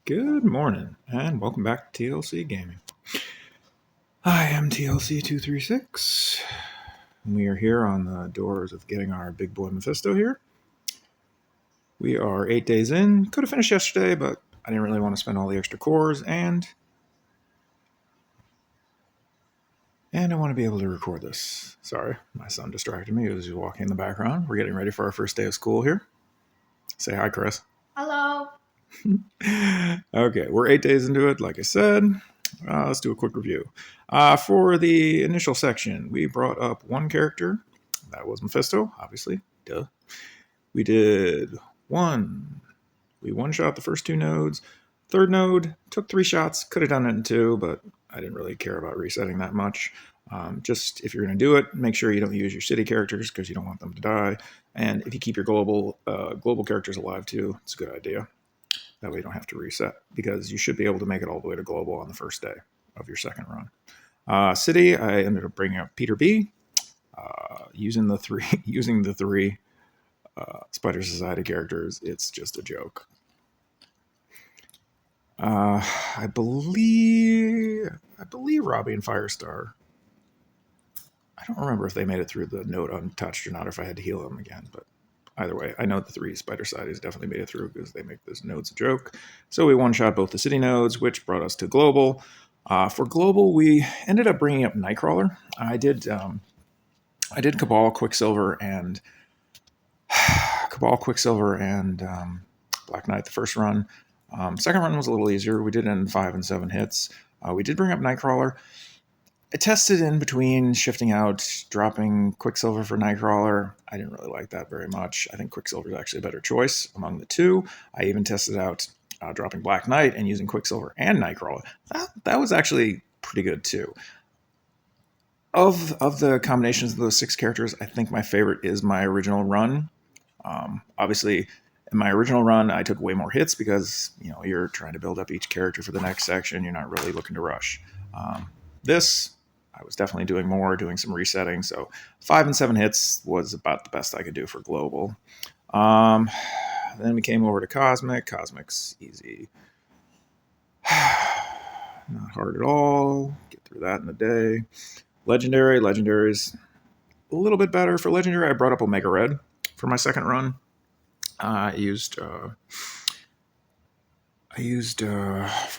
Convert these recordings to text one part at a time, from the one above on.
Good morning, and welcome back to TLC Gaming. I am TLC236. We are here on the doors of getting our big boy Mephisto here. We are 8 days in. Could have finished yesterday, but I didn't really want to spend all the extra cores, and I want to be able to record this. Sorry, my son distracted me as he was walking in the background. We're getting ready for our first day of school here. Say hi, Chris. Hello. Okay, we're 8 days into it, like I said. Let's do a quick review. For the initial section, we brought up one character. That was Mephisto, obviously. Duh. We did one. We one-shot the first 2 nodes. Third node, took 3 shots. Could have done it in 2, but I didn't really care about resetting that much. Just if you're going to do it, make sure you don't use your city characters because you don't want them to die. And if you keep your global characters alive too, it's a good idea. That way you don't have to reset, because you should be able to make it all the way to global on the first day of your second run. City, I ended up bringing up Peter B. Using the three Spider Society characters, it's just a joke. I believe Robbie and Firestar. I don't remember if they made it through the node untouched or not, or if I had to heal them again, but either way, I know the 3 Spider Societies definitely made it through because they make those nodes a joke. So we one-shot both the city nodes, which brought us to global. For global, we ended up bringing up Nightcrawler. I did Cabal, Quicksilver, and Black Knight the first run. Second run was a little easier. We did it in 5 and 7 hits. We did bring up Nightcrawler. I tested in between shifting out, dropping Quicksilver for Nightcrawler. I didn't really like that very much. I think Quicksilver is actually a better choice among the 2. I even tested out dropping Black Knight and using Quicksilver and Nightcrawler. That was actually pretty good too. Of the combinations of those 6 characters, I think my favorite is my original run. Obviously, in my original run, I took way more hits because you're trying to build up each character for the next section. You're not really looking to rush. This, I was definitely doing some resetting. So 5 and 7 hits was about the best I could do for global. Then we came over to Cosmic. Cosmic's easy. Not hard at all. Get through that in a day. Legendary's a little bit better. For Legendary, I brought up Omega Red for my second run. I used for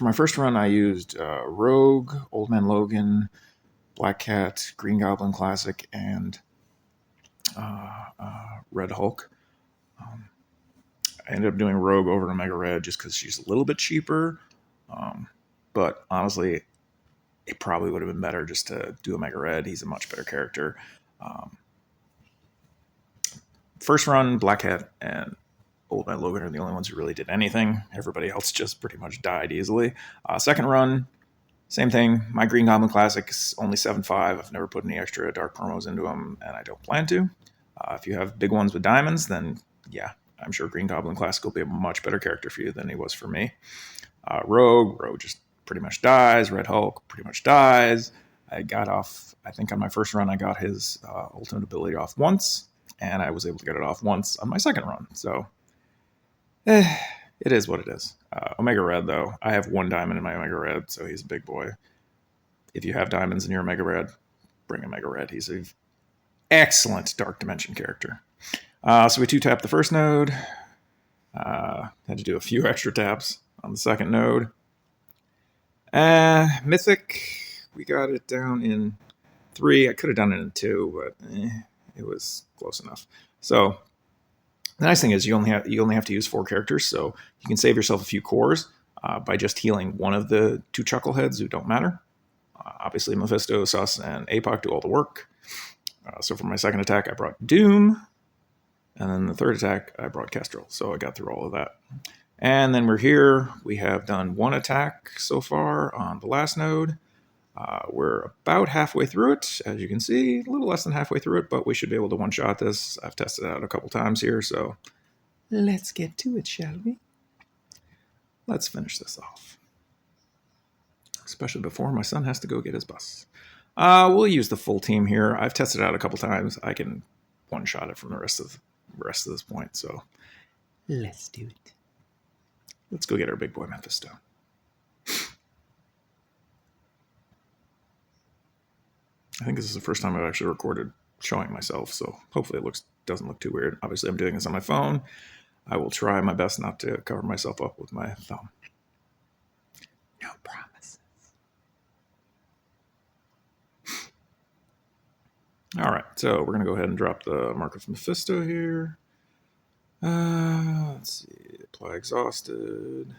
my first run, I used Rogue, Old Man Logan, Black Cat, Green Goblin Classic, and Red Hulk. I ended up doing Rogue over Omega Red just because she's a little bit cheaper. But honestly, it probably would have been better just to do Omega Red. He's a much better character. First run, Black Cat and Old Man Logan are the only ones who really did anything. Everybody else just pretty much died easily. Second run, same thing. My Green Goblin Classic is only 7.5. I've never put any extra dark promos into them, and I don't plan to. If you have big ones with diamonds, then yeah, I'm sure Green Goblin Classic will be a much better character for you than he was for me. Rogue just pretty much dies. Red Hulk pretty much dies. I think on my first run, I got his ultimate ability off once, and I was able to get it off once on my second run. So it is what it is. Omega Red, though, I have 1 diamond in my Omega Red, so he's a big boy. If you have diamonds in your Omega Red, bring Omega Red. He's an excellent Dark Dimension character. So we 2-tapped the first node. Had to do a few extra taps on the second node. Mythic, we got it down in 3. I could have done it in 2, but it was close enough. So the nice thing is you only have to use 4 characters, so you can save yourself a few cores by just healing one of the 2 chuckleheads who don't matter. Obviously, Mephisto, Sus, and Apoc do all the work. So for my second attack, I brought Doom, and then the third attack, I brought Kestrel. So I got through all of that. And then we're here. We have done 1 attack so far on the last node. We're about halfway through it, as you can see, a little less than halfway through it, but we should be able to one-shot this. I've tested it out a couple times here, so let's get to it, shall we? Let's finish this off. Especially before my son has to go get his bus. We'll use the full team here. I've tested it out a couple times. I can one-shot it from the rest of this point, so Let's do it. Let's go get our big boy Mephisto. I think this is the first time I've actually recorded showing myself, so hopefully it doesn't look too weird. Obviously, I'm doing this on my phone. I will try my best not to cover myself up with my thumb. No promises. All right, so we're going to go ahead and drop the Mark of Mephisto here. Let's see, apply exhausted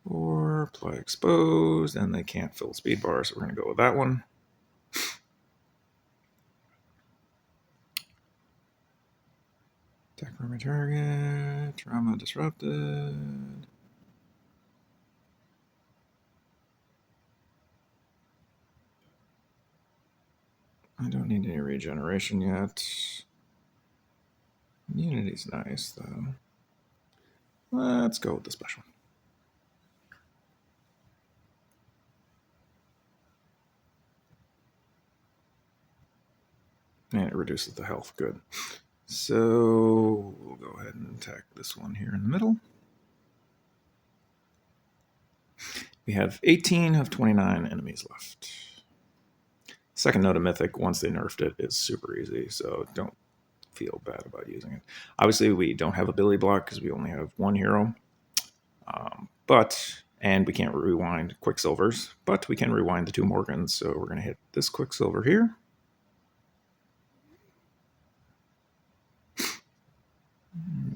or apply exposed, and they can't fill speed bar, so we're going to go with that one. Attack primary target, trauma disrupted. I don't need any regeneration yet. Immunity's nice, though. Let's go with the special. And it reduces the health. Good. So we'll go ahead and attack this one here in the middle. We have 18 of 29 enemies left. Second note of Mythic, once they nerfed it, is super easy, so don't feel bad about using it. Obviously, we don't have ability block because we only have one hero. And we can't rewind Quicksilvers, but we can rewind the 2 Morgans, so we're going to hit this Quicksilver here.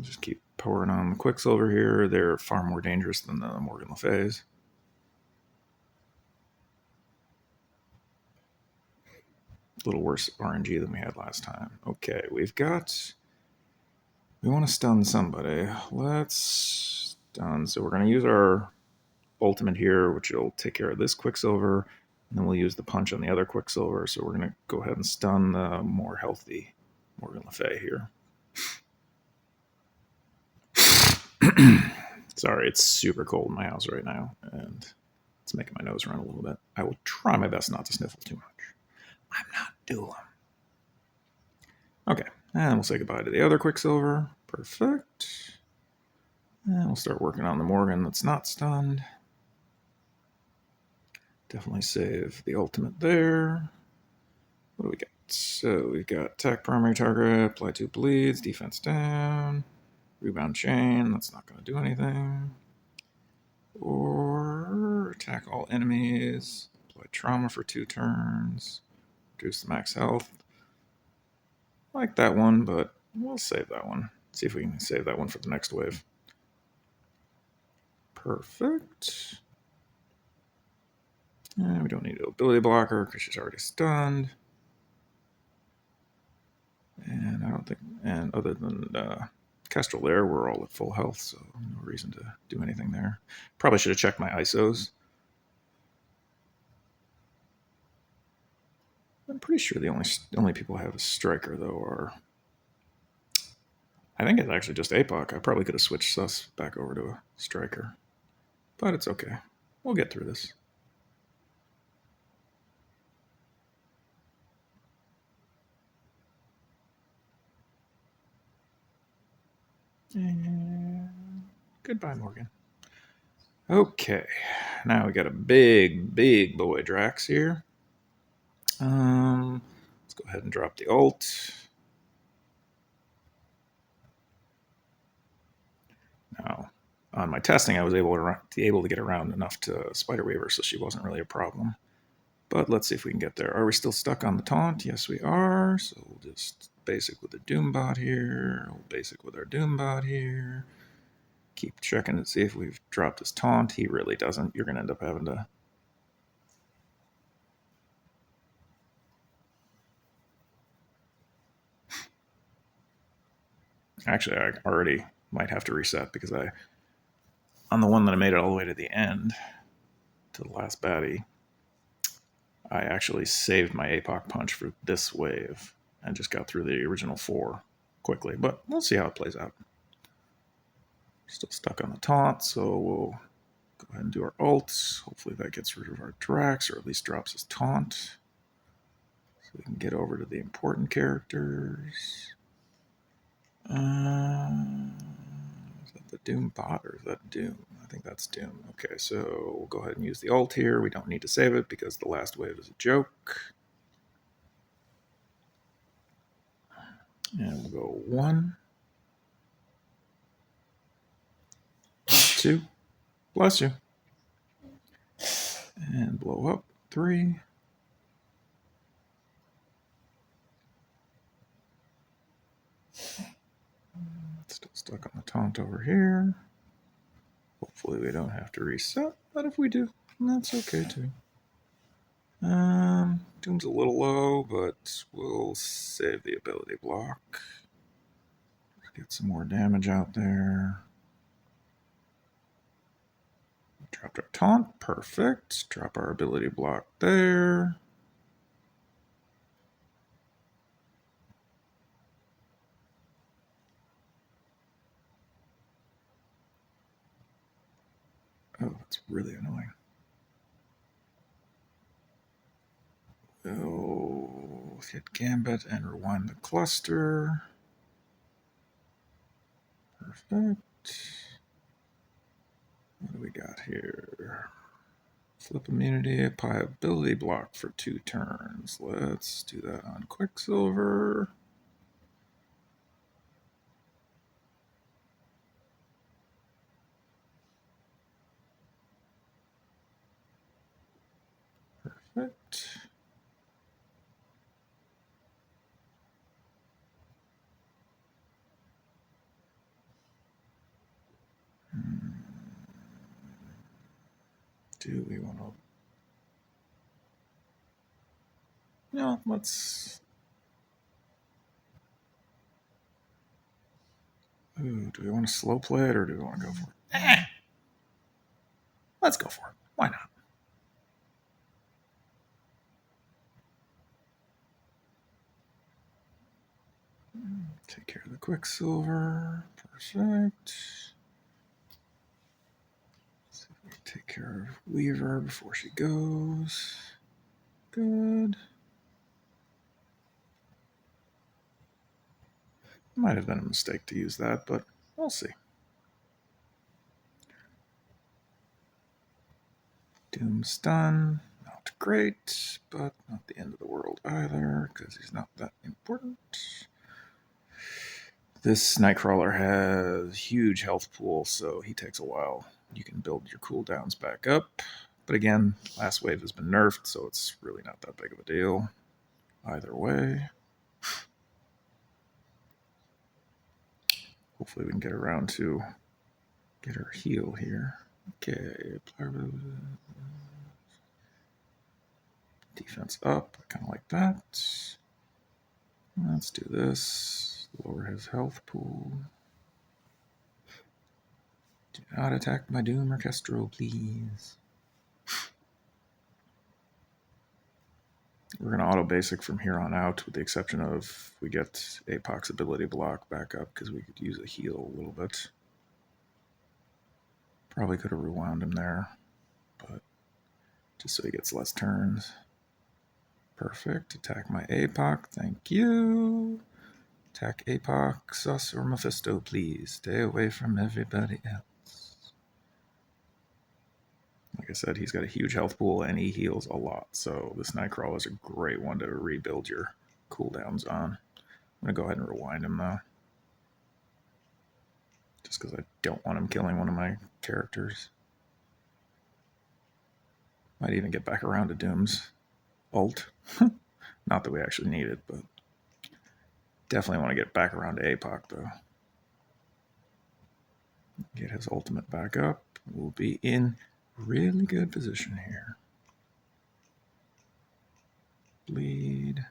Just keep pouring on the Quicksilver here. They're far more dangerous than the Morgan Le Fays. A little worse RNG than we had last time. Okay, we want to stun somebody. Let's stun. So we're going to use our ultimate here, which will take care of this Quicksilver, and then we'll use the punch on the other Quicksilver. So we're going to go ahead and stun the more healthy Morgan Le Fay here. Sorry, it's super cold in my house right now, and it's making my nose run a little bit. I will try my best not to sniffle too much. I'm not doing. Okay, and we'll say goodbye to the other Quicksilver. Perfect. And we'll start working on the Morgan that's not stunned. Definitely save the ultimate there. What do we got? So we've got attack primary target, apply 2 bleeds, defense down, rebound chain, that's not going to do anything. Or attack all enemies, apply trauma for 2 turns, reduce the max health. I like that one, but we'll save that one. See if we can save that one for the next wave. Perfect. And we don't need an ability blocker because she's already stunned. And I don't think, and other than Kestrel there, we're all at full health, so no reason to do anything there. Probably should have checked my ISOs. I'm pretty sure the only people who have a striker, though, are... I think it's actually just APOC. I probably could have switched Sus back over to a striker. But it's okay. We'll get through this. And goodbye, Morgan. Okay, now we got a big boy Drax here. Let's go ahead and drop the ult. Now, on my testing, I was able to get around enough to Spider Weaver, so she wasn't really a problem. But let's see if we can get there. Are we still stuck on the taunt? Yes, we are. So we'll just basic with the Doombot here. We'll basic with our Doombot here. Keep checking to see if we've dropped his taunt. He really doesn't. You're going to end up having to... Actually, I already might have to reset because on the one that I made it all the way to the end, to the last baddie, I actually saved my APOC punch for this wave and just got through the original 4 quickly. But we'll see how it plays out. Still stuck on the taunt, so we'll go ahead and do our ults. Hopefully that gets rid of our Drax, or at least drops his taunt. So we can get over to the important characters. that Doom bot or is that Doom? I think that's Doom. Okay, so we'll go ahead and use the ult here. We don't need to save it because the last wave is a joke. And we'll go 1, 2, bless you. And blow up 3. Still stuck on the taunt over here. Hopefully we don't have to reset, but if we do, that's okay too. Doom's a little low, but we'll save the ability block. Get some more damage out there. Dropped our taunt, perfect. Drop our ability block there. Oh, that's really annoying. Oh, hit Gambit and rewind the cluster. Perfect. What do we got here? Flip immunity, apply ability block for 2 turns. Let's do that on Quicksilver. Perfect. Do we want to... No, let's... Ooh, do we want to slow play it or do we want to go for it? Let's go for it. Why not? Take care of the Quicksilver. Perfect. See if we can take care of Weaver before she goes. Good. Might have been a mistake to use that, but we'll see. Doom stun. Not great, but not the end of the world either, because he's not that important. This Nightcrawler has huge health pool, so he takes a while. You can build your cooldowns back up. But again, last wave has been nerfed, so it's really not that big of a deal. Either way. Hopefully we can get around to get her heal here. Okay, defense up. I kind of like that. Let's do this. Lower his health pool. Do not attack my Doom Orchestral, please. We're going to auto basic from here on out, with the exception of we get Apoc's ability block back up because we could use a heal a little bit. Probably could have rewound him there, but just so he gets less turns. Perfect. Attack my Apoc. Thank you. Attack Apoc, Sus, or Mephisto, please. Stay away from everybody else. Like I said, he's got a huge health pool and he heals a lot. So this Nightcrawler is a great one to rebuild your cooldowns on. I'm going to go ahead and rewind him though. Just because I don't want him killing one of my characters. Might even get back around to Doom's ult. Not that we actually need it, but definitely want to get back around to Apoc though. Get his ultimate back up. We'll be in really good position here. Bleed.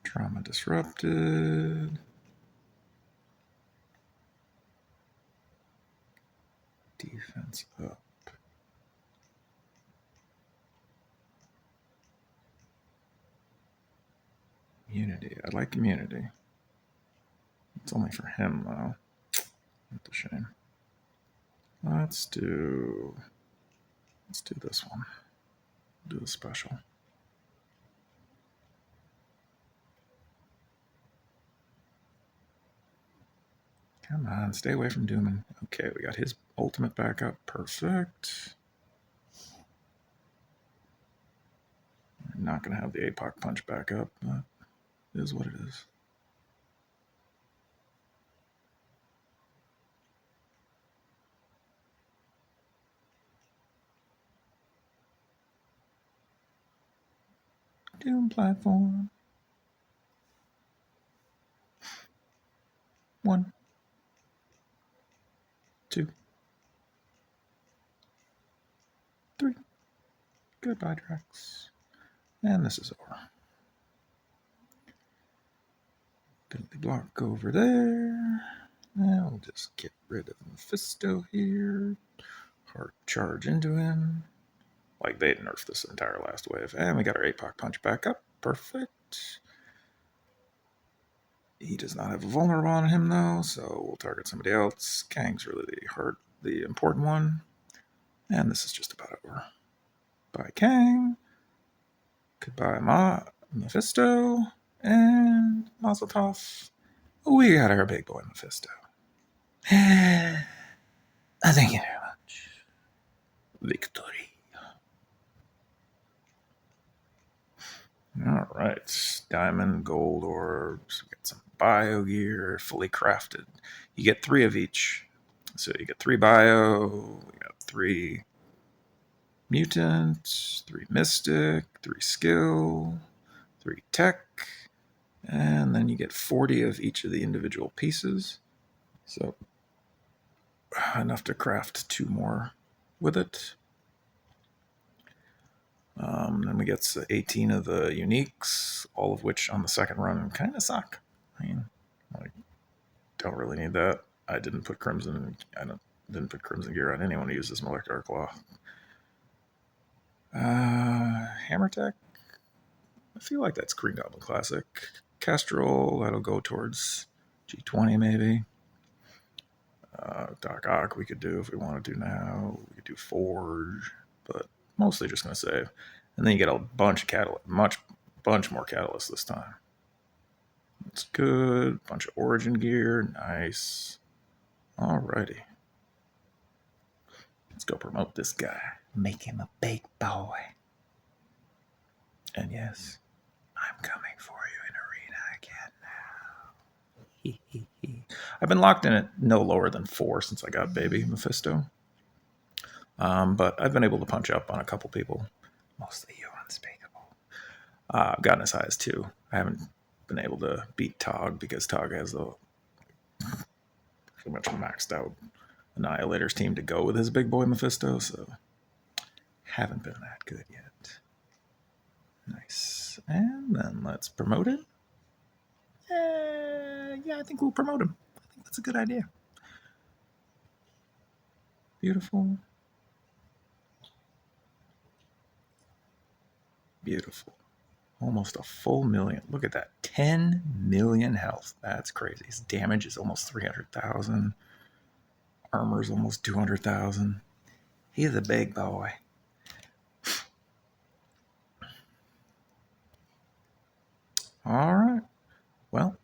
Trauma disrupted. Defense up. Immunity. I like immunity. It's only for him though. That's a shame. Let's do this one. Do a special. Come on, stay away from Dooman. Okay, we got his ultimate back up. Perfect. I'm not going to have the APOC punch back up, but it is what it is. Doom platform. 1, 2, 3. Goodbye, Drax. And this is over. Ability block over there. Now we'll just get rid of Mephisto here. Hard charge into him. Like they nerfed this entire last wave. And we got our APOC punch back up. Perfect. He does not have a vulnerable on him though, so we'll target somebody else. Kang's really the important one. And this is just about over. Bye, Kang. Goodbye, Mephisto. And Mazel Tov. We got our big boy Mephisto. Thank you very much. Victory. All right. Diamond, gold orbs. We got some bio gear, fully crafted. You get 3 of each. So you get 3 bio. We got 3 mutant, 3 mystic, 3 skill, 3 tech, and then you get 40 of each of the individual pieces. So enough to craft 2 more with it. Then we get 18 of the uniques, all of which on the second run kind of suck. I mean, like, don't really need that. I didn't put crimson. Didn't put crimson gear on anyone who uses molecular claw. Hammer tech. I feel like that's Green Goblin Classic. Kestrel, that'll go towards G20 maybe. Doc Ock we could do if we want to do now. We could do Forge, but mostly just going to save. And then you get a bunch of catalyst, bunch more catalyst this time. It's good. Bunch of origin gear. Nice. Alrighty. Let's go promote this guy. Make him a big boy. And yes, I'm coming for you in Arena again now. I've been locked in at no lower than 4 since I got baby Mephisto. But I've been able to punch up on a couple people. Mostly you, Unspeakable. I've gotten as high as 2. I haven't been able to beat Tog because Tog has the pretty much maxed out Annihilator's team to go with his big boy Mephisto, so haven't been that good yet. Nice. And then let's promote him. Yeah, I think we'll promote him. I think that's a good idea. Beautiful. Beautiful. Almost a full million. Look at that. 10 million health. That's crazy. His damage is almost 300,000. Armor's almost 200,000. He's a big boy. All right. Well,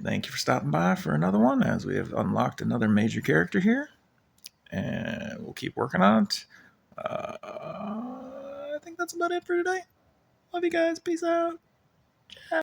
thank you for stopping by for another one as we have unlocked another major character here. And we'll keep working on it. I think that's about it for today. Love you guys. Peace out.